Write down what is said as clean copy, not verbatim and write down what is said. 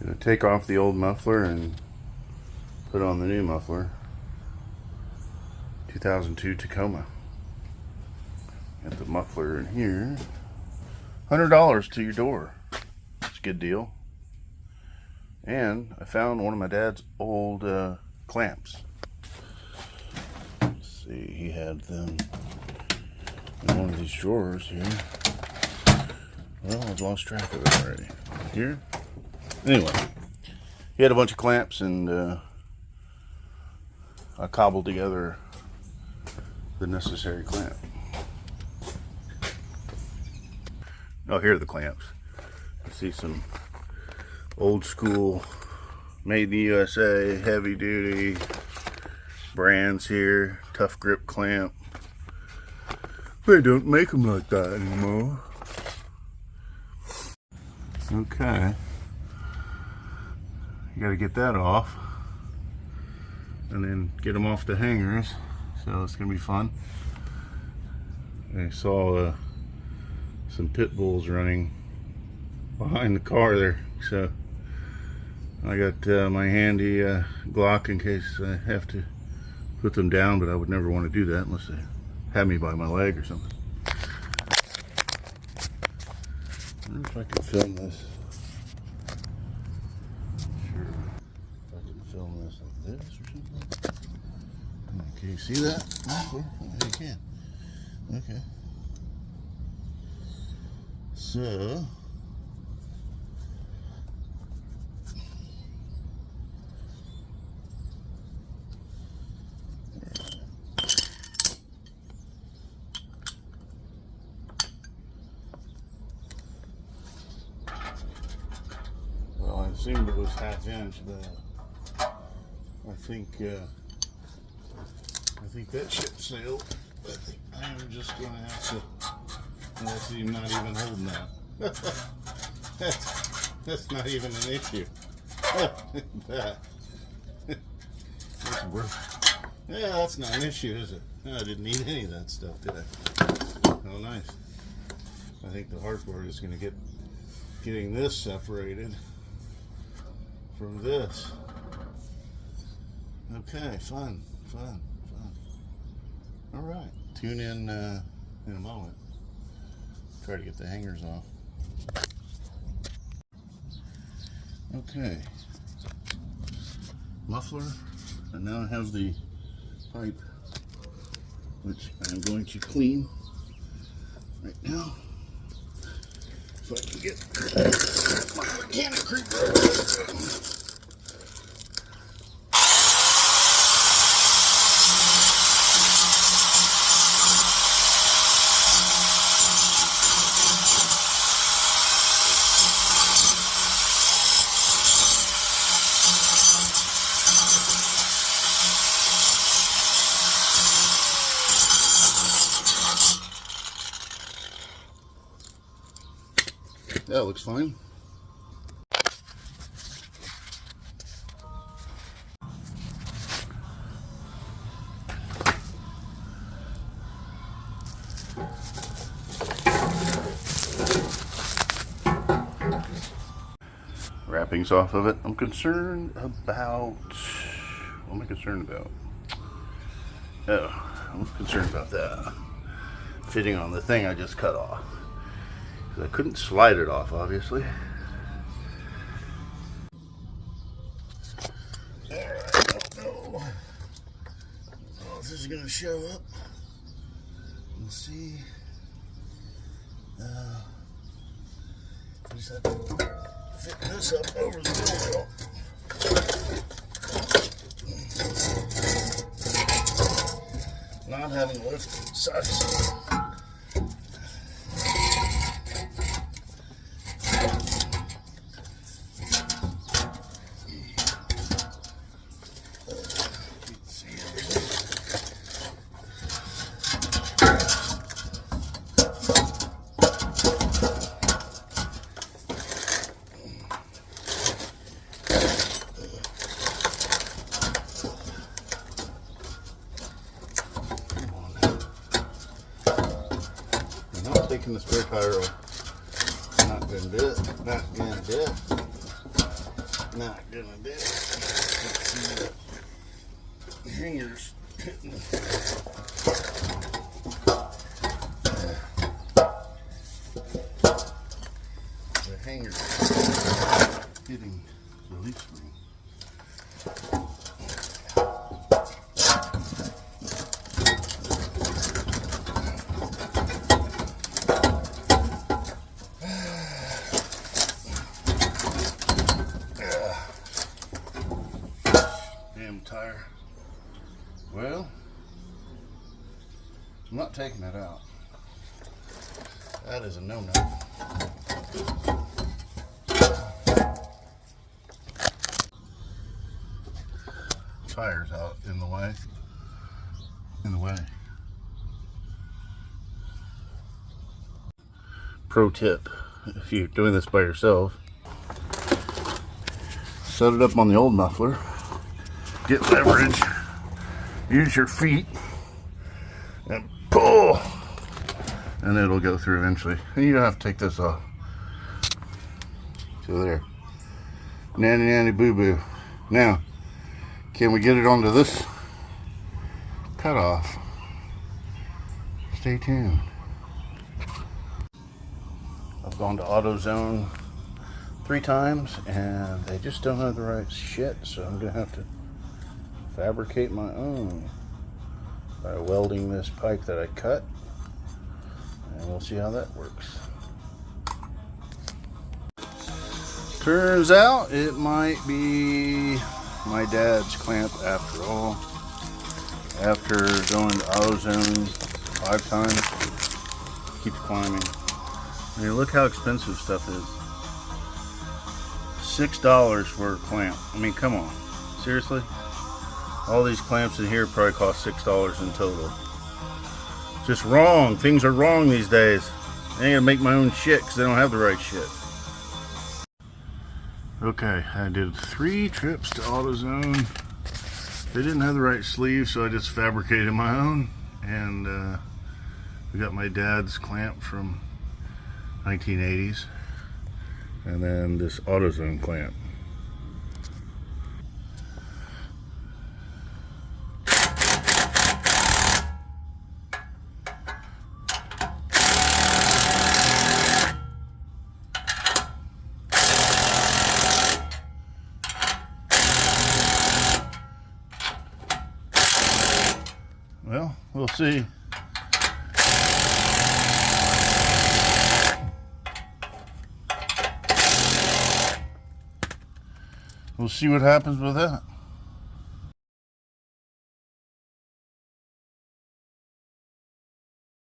Gonna take off the old muffler and put on the new muffler. 2002 Tacoma. Got the muffler in here. $100 to your door. It's a good deal. And I found one of my dad's old clamps. Let's see, he had them in one of these drawers here. Well, I've lost track of it already. Here? Anyway, he had a bunch of clamps, and I cobbled together the necessary clamp. Oh, here are the clamps. I see some old school, made in the USA, heavy duty brands here. Tough grip clamp. They don't make them like that anymore. Okay. You got to get that off and then get them off the hangers, so it's gonna be fun. I saw some pit bulls running behind the car there, so I got my handy Glock in case I have to put them down, but I would never want to do that unless they had me by my leg or something. I wonder if I can film this. Film this like this or something. Can you see that? Oh, you can. Okay. So, well, I assumed it was ½ inch, but I think that ship sailed. But I'm just gonna have to. Let's see, not even holding that. That's not even an issue. That. That's worth. Yeah, that's not an issue, is it? No, I didn't need any of that stuff, did I? Oh, nice. I think the hard part is gonna getting this separated from this. Okay, fun. All right, tune in a moment. Try to get the hangers off. Okay, muffler, and now I have the pipe, which I'm going to clean right now. If I can get my mechanic creeper. That looks fine. Wrappings off of it. I'm concerned about, what am I concerned about? Oh, I'm concerned about that fitting on the thing I just cut off. I couldn't slide it off, obviously. Alright, I don't know if this is going to show up. Let's see. Just have to fit this up over the wheel. Not having lifted sucks. Taking the spare tire off. Not gonna do it. Not gonna do it. Not gonna do it. Let's see the hangers hitting the hangers hitting the leaf spring. Tire. Well, I'm not taking that out. That is a no-no. Tire's out in the way. Pro tip, if you're doing this by yourself, set it up on the old muffler. Get leverage, use your feet, and pull, and it'll go through eventually. And you don't have to take this off. So there. Nanny nanny boo boo. Now, can we get it onto this cutoff? Stay tuned. I've gone to AutoZone 3 times, and they just don't have the right shit, so I'm gonna have to fabricate my own by welding this pipe that I cut, and we'll see how that works. Turns out it might be my dad's clamp after all. After going to AutoZone 5 times, it keeps climbing. I mean, look how expensive stuff is. $6 for a clamp. I mean, come on, seriously? All these clamps in here probably cost $6 in total. Just wrong. Things are wrong these days. I ain't gonna make my own shit because they don't have the right shit. Okay, I did 3 trips to AutoZone. They didn't have the right sleeve, so I just fabricated my own. And we got my dad's clamp from 1980s. And then this AutoZone clamp. Well, we'll see. We'll see what happens with that.